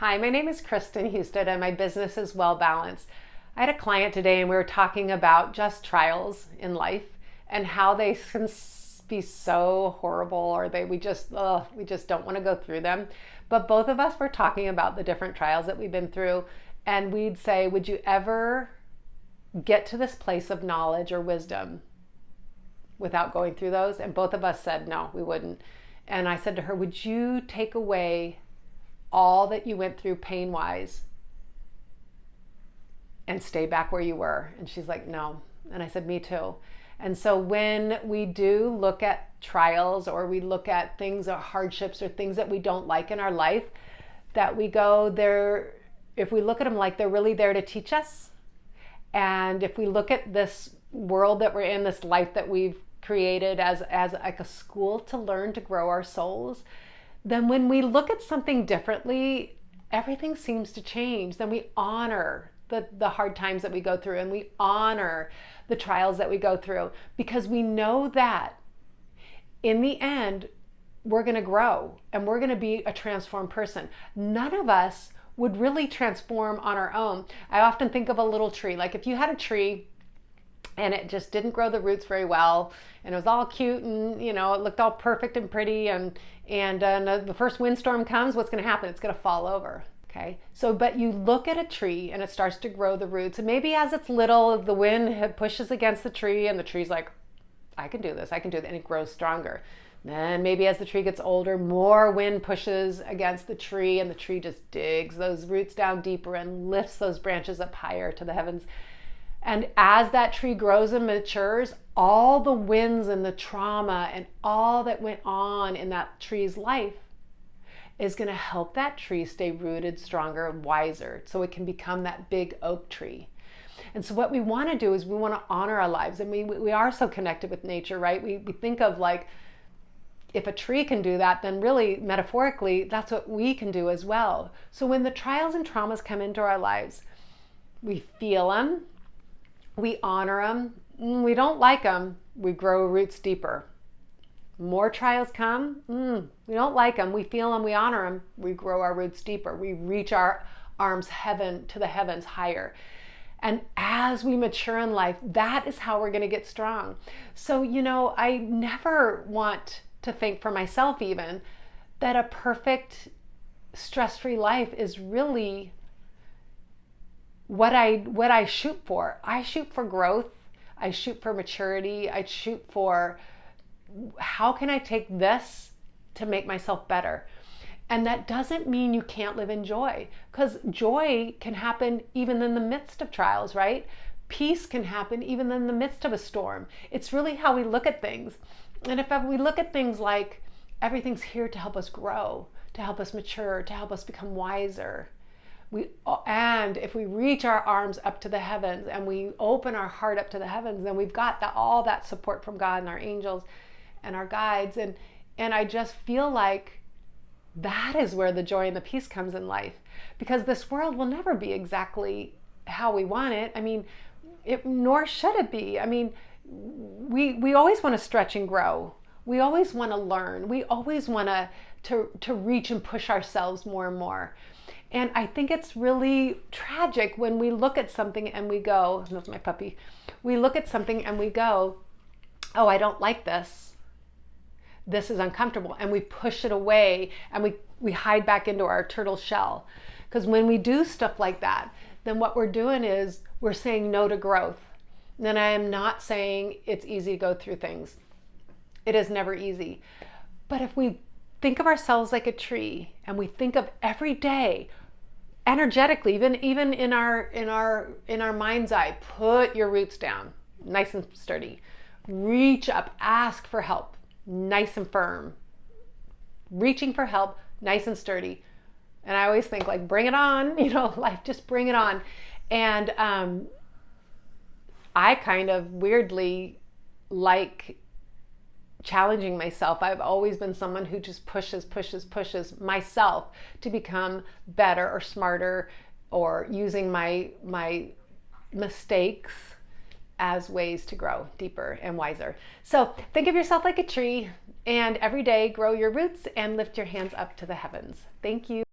Hi, my name is Kristen Houston and my business is Well Balanced. I had a client today and we were talking about just trials in life and how they can be so horrible, or we just don't want to go through them. But both of us were talking about the different trials that we've been through, and we'd say, would you ever get to this place of knowledge or wisdom without going through those? And both of us said no, we wouldn't. And I said to her, would you take away all that you went through pain wise and stay back where you were? And she's like, no. And I said, me too. And so when we do look at trials, or we look at things or hardships or things that we don't like in our life, that we go there, if we look at them like they're really there to teach us, and if we look at this world that we're in, this life that we've created as like a school to learn to grow our souls, then when we look at something differently, everything seems to change. Then we honor the hard times that we go through, and we honor the trials that we go through, because we know that in the end, we're going to grow and we're going to be a transformed person. None of us would really transform on our own. I often think of a little tree. Like if you had a tree and it just didn't grow the roots very well, and it was all cute, and it looked all perfect and pretty, and the first windstorm comes, what's going to happen? It's going to fall over. Okay, so but you look at a tree and it starts to grow the roots, and maybe as it's little, the wind pushes against the tree and the tree's like, I can do this, and it grows stronger. Then maybe as the tree gets older, more wind pushes against the tree and the tree just digs those roots down deeper and lifts those branches up higher to the heavens. And as that tree grows and matures, all the winds and the trauma and all that went on in that tree's life is going to help that tree stay rooted, stronger, and wiser, so it can become that big oak tree. And so what we want to do is we want to honor our lives. And we are so connected with nature, right? We think of like, if a tree can do that, then really metaphorically, that's what we can do as well. So when the trials and traumas come into our lives, we feel them, we honor them, we don't like them, we grow roots deeper. More trials come, we don't like them, we feel them, we honor them, we grow our roots deeper. We reach our arms to the heavens higher. And as we mature in life, that is how we're going to get strong. So, I never want to think for myself even that a perfect stress-free life is really what I shoot for. I shoot for growth. I shoot for maturity. I shoot for how can I take this to make myself better? And that doesn't mean you can't live in joy, because joy can happen even in the midst of trials, right? Peace can happen even in the midst of a storm. It's really how we look at things. And if we look at things like everything's here to help us grow, to help us mature, to help us become wiser, and if we reach our arms up to the heavens and we open our heart up to the heavens, then we've got all that support from God and our angels and our guides. And I just feel like that is where the joy and the peace comes in life, because this world will never be exactly how we want it. Nor should it be. We always want to stretch and grow. We always want to learn. We always want to reach and push ourselves more and more. And I think it's really tragic when we look at something and we go, that's my puppy. We look at something and we go, oh, I don't like this. This is uncomfortable. And we push it away and we hide back into our turtle shell. Because when we do stuff like that, then what we're doing is we're saying no to growth. Then I am not saying it's easy to go through things. It is never easy. But if we think of ourselves like a tree and we think of every day energetically, even in our mind's eye, put your roots down nice and sturdy, reach up, ask for help, nice and firm, reaching for help, nice and sturdy. And I always think like, bring it on, life, just bring it on. And I kind of weirdly like challenging myself. I've always been someone who just pushes myself to become better or smarter, or using my mistakes as ways to grow deeper and wiser. So think of yourself like a tree, and every day grow your roots and lift your hands up to the heavens. Thank you.